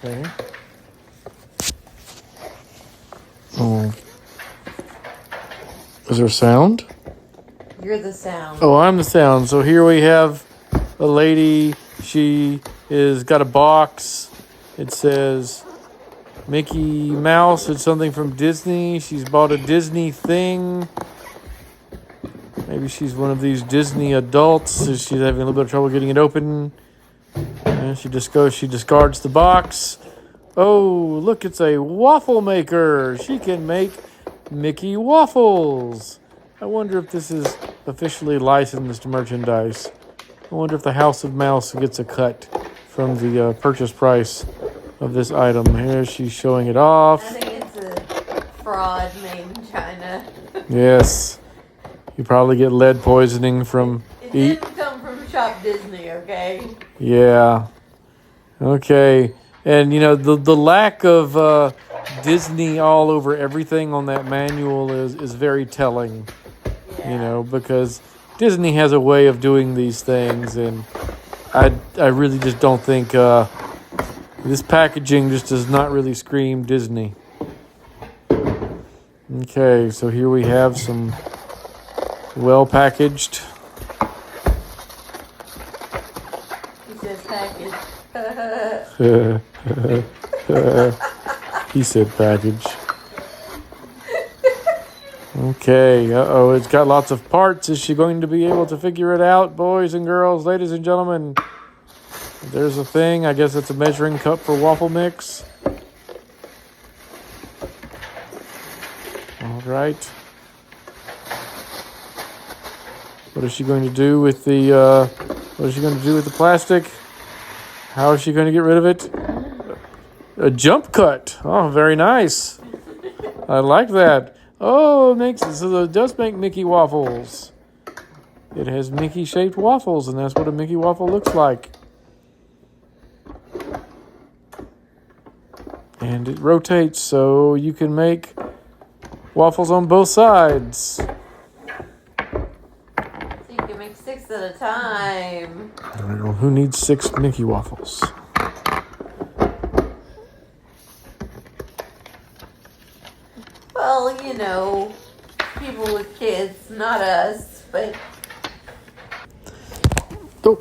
Okay. Oh. Is there sound? You're the sound. Oh, I'm the sound. So here we have a lady. She is got a box. It says Mickey Mouse. It's something from Disney. She's bought a Disney thing. Maybe she's one of these Disney adults. So she's having a little bit of trouble getting it open. And she discards the box. Oh, look, it's a waffle maker. She can make Mickey waffles. I wonder if this is officially licensed merchandise. I wonder if the House of Mouse gets a cut from the purchase price of this item. Here she's showing it off. I think it's a fraud made in China. Yes. You probably get lead poisoning from It didn't come from Shop Disney, okay? Yeah. Okay. And, the lack of Disney all over everything on that manual is very telling, Yeah. because Disney has a way of doing these things, and I really just don't think this packaging just does not really scream Disney. Okay, so here we have some well-packaged. He says package. He said package. Okay, it's got lots of parts. Is she going to be able to figure it out, boys and girls, ladies and gentlemen? There's a thing. I guess it's a measuring cup for waffle mix. All right. What is she going to do with the plastic? How is she going to get rid of it? A jump cut. Oh, very nice. I like that. Oh, it does make Mickey waffles. It has Mickey-shaped waffles, and that's what a Mickey waffle looks like. And it rotates so you can make waffles on both sides. So you can make 6 at a time. I don't know who needs 6 Mickey waffles. Well, people with kids, not us, but... Oh.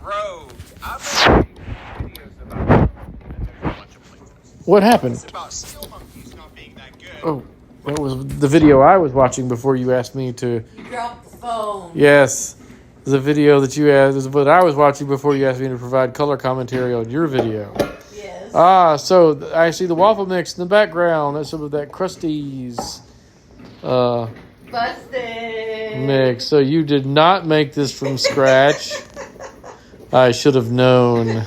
Road. I've been videos about it, and there's a bunch of places. What happened? It's about steel monkeys not being that good. Oh, that was the video I was watching before you asked me to... You dropped the phone. Yes, the video that you asked is what I was watching before you asked me to provide color commentary on your video. Yes. So I see the waffle mix in the background. That's some of that Krusty's Busted. mix. So you did not make this from scratch. I should have known.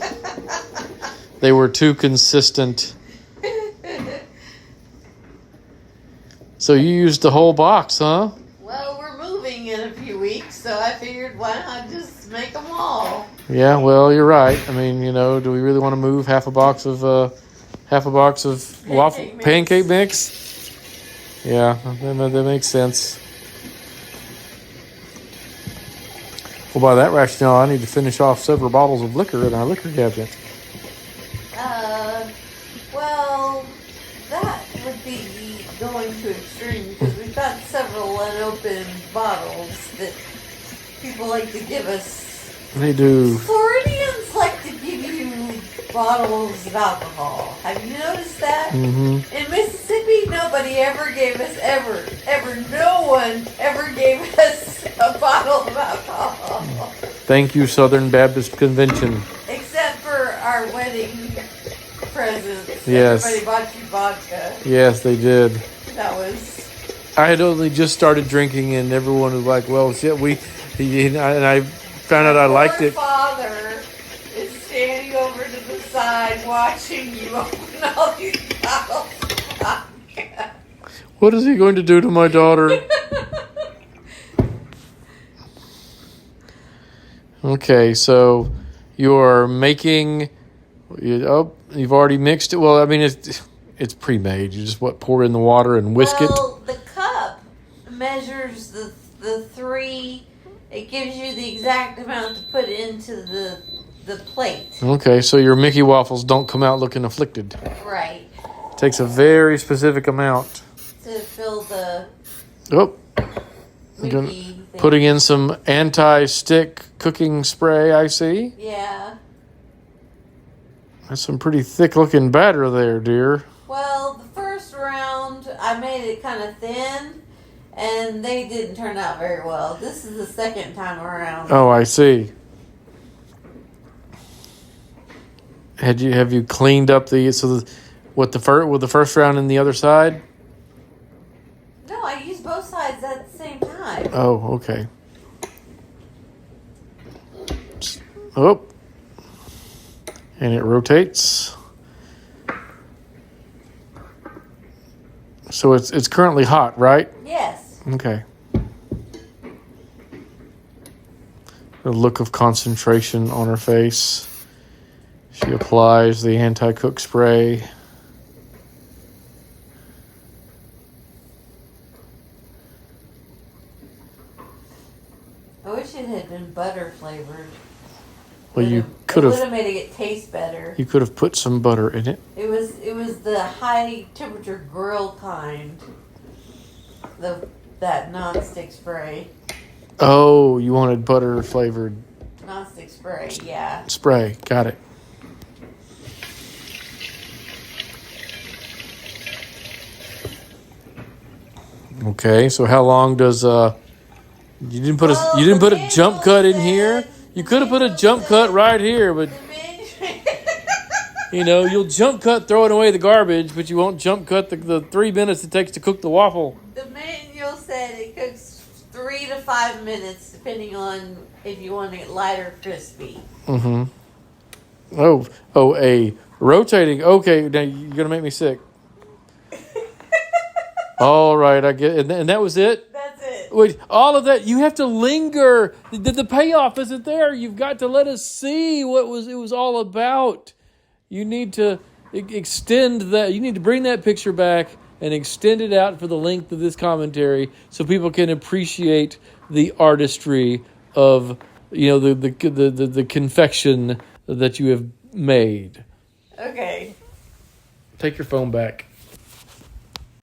They were too consistent. So you used the whole box, huh? Well, we're moving in a few weeks, so I figured why not just make them all? Yeah, well, you're right. I mean, do we really want to move half a box of pancake mix? Yeah, that makes sense. Well, by that rationale, I need to finish off several bottles of liquor in our liquor cabinet. Well, that would be going to extreme because we've got several unopened bottles that people like to give us. They do. Floridians like to give you bottles of alcohol. Have you noticed that? Mm-hmm. In Mississippi, nobody ever gave us, no one ever gave us a bottle of alcohol. Thank you, Southern Baptist Convention. Except for our wedding presents. Yes. Everybody bought you vodka. Yes, they did. That was... I had only just started drinking, and everyone was like, well, shit, and I found out I liked it. Your father is standing over to the side watching you open all these bottles of vodka. What is he going to do to my daughter? Okay, so you're making... you've already mixed it. Well, I mean, it's pre-made. You just, pour in the water and whisk it? Well, the cup measures the 3... It gives you the exact amount to put into the the plate. Okay, so your Mickey waffles don't come out looking afflicted. Right. Takes a very specific amount. To fill the Oh, Mickey thing. putting in some anti-stick cooking spray, I see. Yeah. That's some pretty thick-looking batter there, dear. Well, the first round, I made it kind of thin, and they didn't turn out very well. This is the second time around. Oh, I see. Have you cleaned up the with the first round in the other side? No, I used both sides at the same time. Oh, okay. Oh. And it rotates. So it's currently hot, right? Yes. Okay. A look of concentration on her face. She applies the anti-cook spray. I wish it had been butter flavored. Well, you It could would have have made it taste better. you could have put some butter in it. It was the high temperature grill kind. That nonstick spray. Oh, you wanted butter flavored Nonstick spray, yeah. spray. Got it. Okay, so how long does you didn't put Well, you didn't the put a jump cut in manual here? said- You the could have put a manual jump said- cut right here, but you know, you'll jump cut throwing away the garbage, but you won't jump cut the 3 minutes it takes to cook the waffle. The manual said it cooks 3 to 5 minutes, depending on if you want it light or crispy. Mm-hmm. Oh, a rotating. Okay, now you're gonna make me sick. All right, I get it. And that was it? That's it. Wait, all of that, you have to linger. The payoff isn't there. You've got to let us see what it was all about. You need to extend that. You need to bring that picture back and extend it out for the length of this commentary so people can appreciate the artistry of, you know, the confection that you have made. Okay. Take your phone back.